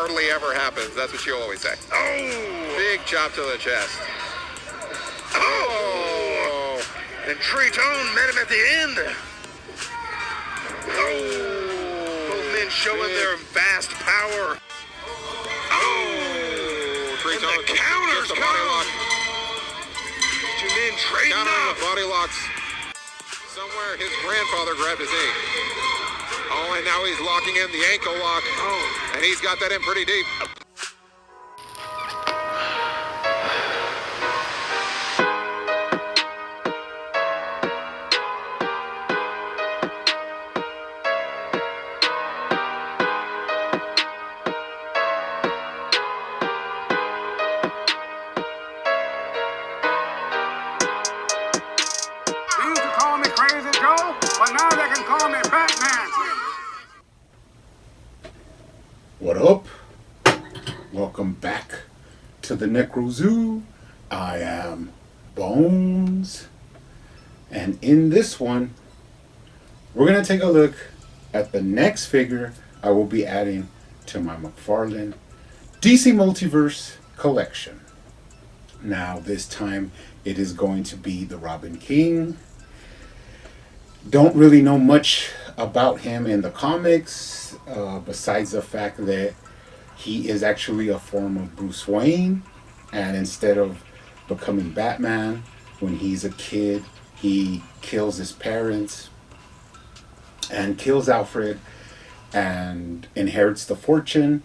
hardly ever happens. That's what you always say. Oh! Big chop to the chest. Oh! And Tritone met him at the end. Oh! Both men showing their vast power. Oh! Tritone. And the counters Just a body lock. Two men trading Countering up. with body locks. Somewhere his grandfather grabbed his knee. Oh, and now he's locking in the ankle lock. Oh. And he's got that in pretty deep. They used to call me Crazy Joe, but now they can call me Batman. What up? Welcome back to the Necro Zoo. I am Bones. And in this one, we're going to take a look at the next figure I will be adding to my McFarlane DC Multiverse collection. Now, this time it is going to be the Robin King. Don't really know much about him in the comics, besides the fact that he is actually a form of Bruce Wayne, and instead of becoming Batman, when he's a kid, he kills his parents and kills Alfred and inherits the fortune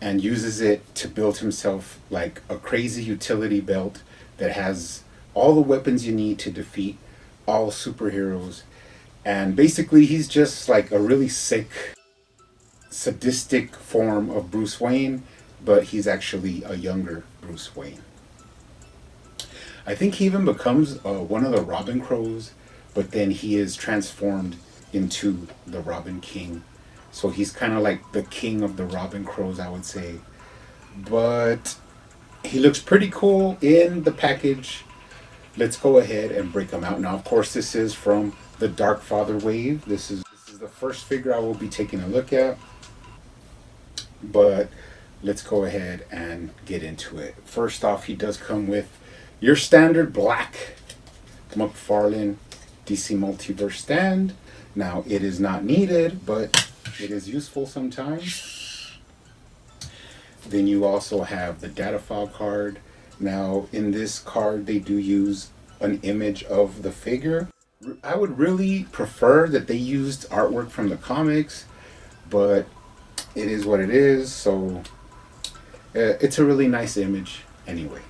and uses it to build himself like a crazy utility belt that has all the weapons you need to defeat all superheroes. And basically he's just like a really sick, sadistic form of Bruce Wayne, but he's actually a younger Bruce Wayne. I think he even becomes one of the Robin Crows, but then he is transformed into the Robin King. So he's kind of like the king of the Robin Crows, I would say. But he looks pretty cool in the package. Let's go ahead and break them out. Now, of course, this is from the Dark Father wave. This is the first figure I will be taking a look at. But let's go ahead and get into it. First off, he does come with your standard black McFarlane DC Multiverse stand. Now, it is not needed, but it is useful sometimes. Then you also have the data file card. Now, in this card, they do use an image of the figure. I would really prefer that they used artwork from the comics, but it is what it is, so it's a really nice image anyway.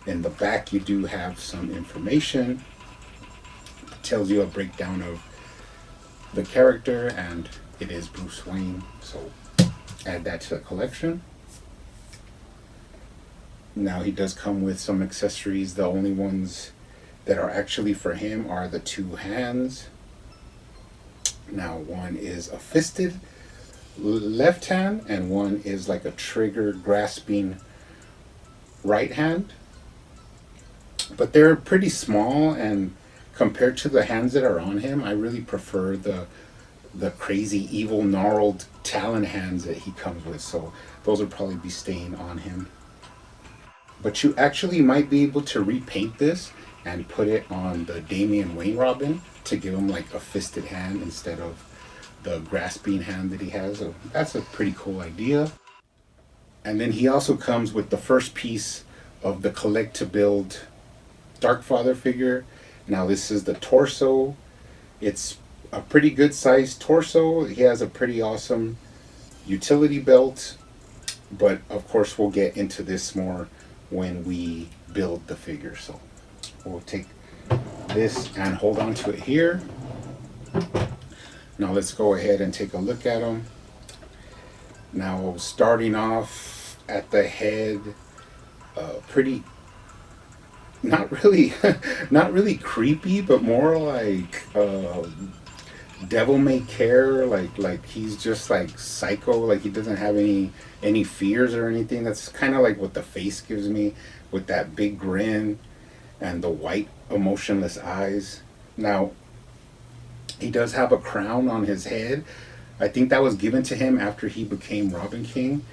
In the back, you do have some information. It tells you a breakdown of the character, and it is Bruce Wayne, so add that to the collection. Now, he does come with some accessories. The only ones that are actually for him are the two hands. Now, one is a fisted left hand, and one is like a trigger grasping right hand. But they're pretty small, and compared to the hands that are on him, I really prefer the crazy, evil, gnarled talon hands that he comes with. So those would probably be staying on him. But you actually might be able to repaint this and put it on the Damian Wayne Robin to give him like a fisted hand instead of the grasping hand that he has. So that's a pretty cool idea. And then he also comes with the first piece of the collect to build Dark Father figure. Now, this is the torso. It's a pretty good sized torso. He has a pretty awesome utility belt, but of course we'll get into this more when we build the figure. So we'll take this and hold on to it here. Now let's go ahead and take a look at them. Now, starting off at the head, pretty, not really creepy, but more like devil may care, like he's just like psycho, like he doesn't have any fears or anything. That's kind of like what the face gives me, with that big grin and the white emotionless eyes. Now, he does have a crown on his head. I think that was given to him after he became Robin King.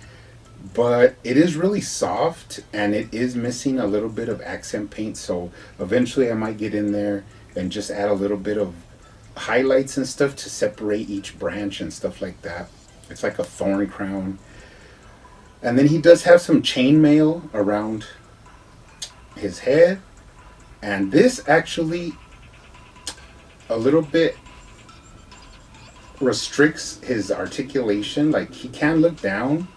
but it is really soft and it is missing a little bit of accent paint. So eventually I might get in there and just add a little bit of highlights and stuff to separate each branch and stuff like that. It's like a thorn crown. And then he does have some chainmail around his head. And this actually a little bit restricts his articulation. Like he can look down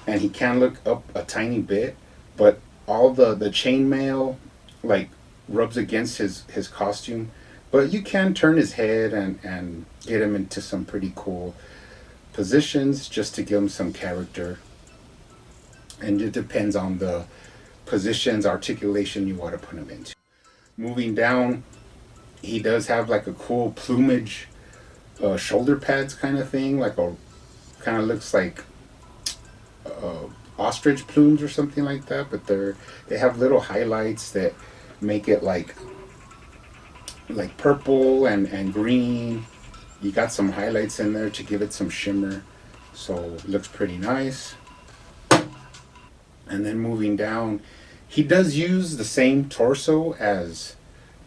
and he can look up a tiny bit, but all the chainmail like rubs against his costume. But you can turn his head and get him into some pretty cool positions just to give him some character. And it depends on the positions, articulation you want to put him into. Moving down, he does have like a cool plumage shoulder pads kind of thing, like a kind of looks like ostrich plumes or something like that, but they have little highlights that make it like purple and green. You got some highlights in there to give it some shimmer, so it looks pretty nice. And then moving down, he does use the same torso as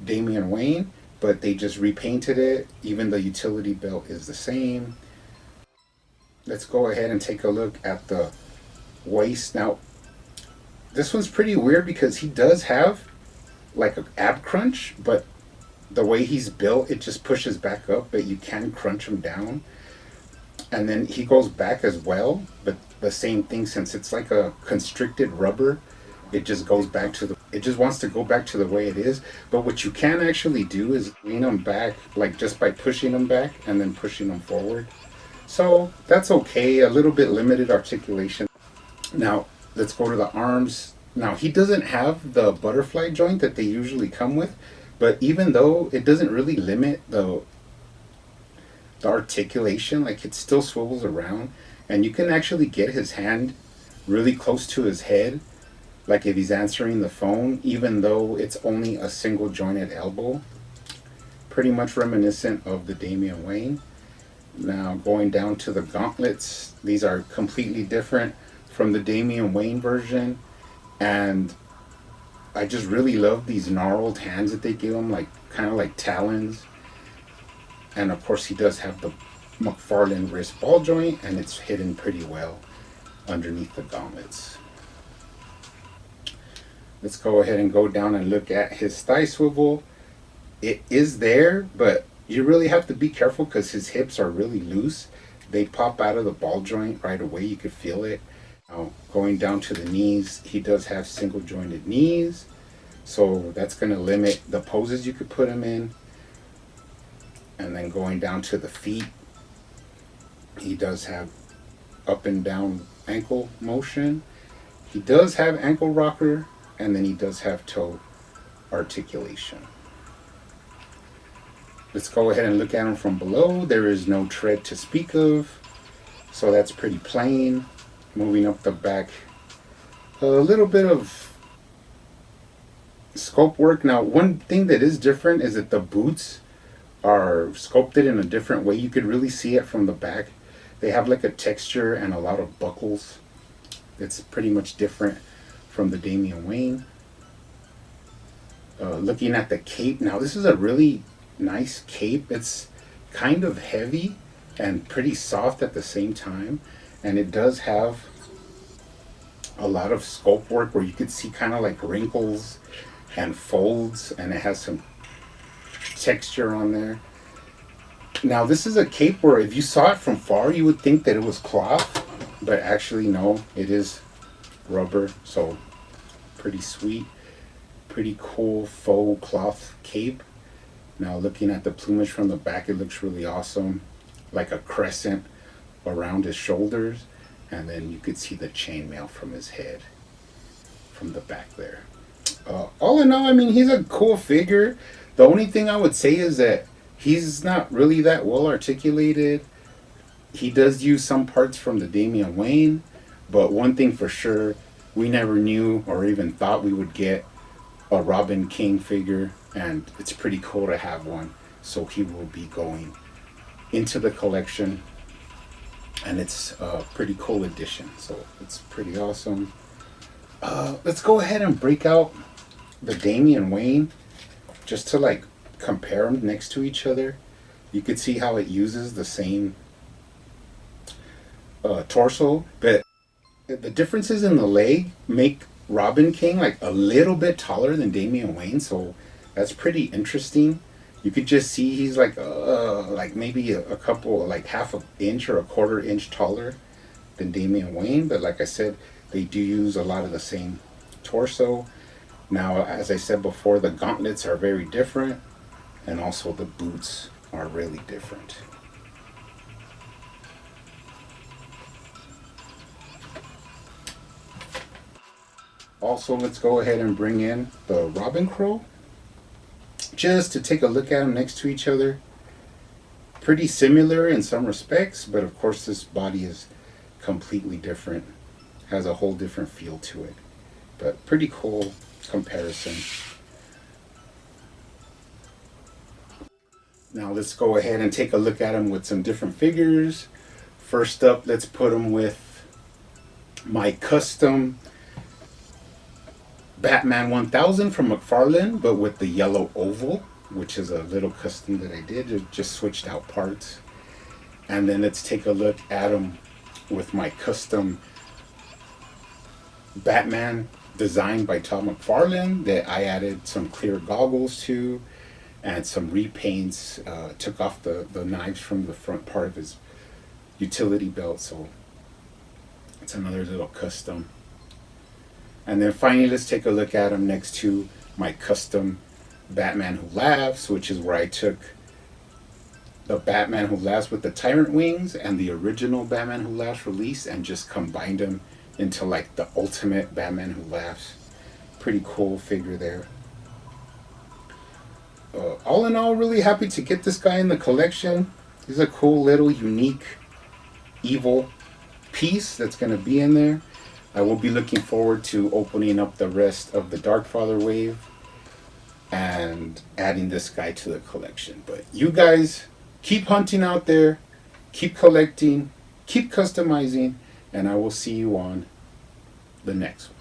Damian Wayne, but they just repainted it. Even the utility belt is the same. Let's go ahead and take a look at the waist. Now, this one's pretty weird because he does have like an ab crunch, but the way he's built, it just pushes back up, but you can crunch him down. And then he goes back as well, but the same thing, since it's like a constricted rubber, it just goes back to it just wants to go back to the way it is. But what you can actually do is lean them back, like just by pushing them back and then pushing them forward. So that's okay, a little bit limited articulation. Now, let's go to the arms. Now, he doesn't have the butterfly joint that they usually come with, but even though it doesn't really limit the articulation, like it still swivels around, and you can actually get his hand really close to his head, like if he's answering the phone, even though it's only a single jointed elbow. Pretty much reminiscent of the Damian Wayne. Now, going down to the gauntlets, these are completely different from the Damian Wayne version, and I just really love these gnarled hands that they give him, like kind of like talons. And of course, he does have the McFarlane wrist ball joint, and it's hidden pretty well underneath the gauntlets. Let's go ahead and go down and look at his thigh swivel. It is there, but you really have to be careful because his hips are really loose. They pop out of the ball joint right away. You could feel it. Now, going down to the knees, he does have single jointed knees, so that's going to limit the poses you could put him in. And then going down to the feet, he does have up and down ankle motion. He does have ankle rocker, and then he does have toe articulation. Let's go ahead and look at him from below. There is no tread to speak of, so that's pretty plain. Moving up the back, a little bit of sculpt work. Now, one thing that is different is that the boots are sculpted in a different way. You could really see it from the back. They have like a texture and a lot of buckles. It's pretty much different from the Damian Wayne. Looking at the cape, now this is a really nice cape. It's kind of heavy and pretty soft at the same time, and it does have a lot of sculpt work where you could see kind of like wrinkles and folds, and it has some texture on there. Now, this is a cape where if you saw it from far, you would think that it was cloth, but actually no, it is rubber. So pretty sweet, pretty cool faux cloth cape. Now, looking at the plumage from the back, it looks really awesome, like a crescent around his shoulders, and then you could see the chainmail from his head from the back there. All in all, I mean, he's a cool figure. The only thing I would say is that he's not really that well articulated. He does use some parts from the Damian Wayne, but one thing for sure, we never knew or even thought we would get a Robin King figure, and it's pretty cool to have one. So he will be going into the collection and it's a pretty cool addition. So it's pretty awesome. Let's go ahead and break out the Damian Wayne just to like compare them next to each other. You could see how it uses the same torso, but the differences in the leg make Robin King like a little bit taller than Damian Wayne, so that's pretty interesting. You could just see he's like maybe a couple, like half an inch or a quarter inch taller than Damian Wayne, but like I said, they do use a lot of the same torso. Now, as I said before, the gauntlets are very different, and also the boots are really different. Also, let's go ahead and bring in the Robin Crow, just to take a look at them next to each other. Pretty similar in some respects, but of course this body is completely different, has a whole different feel to it, but pretty cool comparison. Now let's go ahead and take a look at them with some different figures. First up, let's put them with my custom Batman 1000 from McFarlane, but with the yellow oval, which is a little custom that I did. It just switched out parts. And then let's take a look at them with my custom Batman designed by Todd McFarlane that I added some clear goggles to and some repaints. Took off the knives from the front part of his utility belt, so it's another little custom. And then finally, let's take a look at them next to my custom Batman Who Laughs, which is where I took the Batman Who Laughs with the Tyrant Wings and the original Batman Who Laughs release and just combined them into like the ultimate Batman Who Laughs. Pretty cool figure there. All in all, really happy to get this guy in the collection. He's a cool little unique evil piece that's going to be in there. I will be looking forward to opening up the rest of the Darkfather wave and adding this guy to the collection. But you guys keep hunting out there, keep collecting, keep customizing, and I will see you on the next one.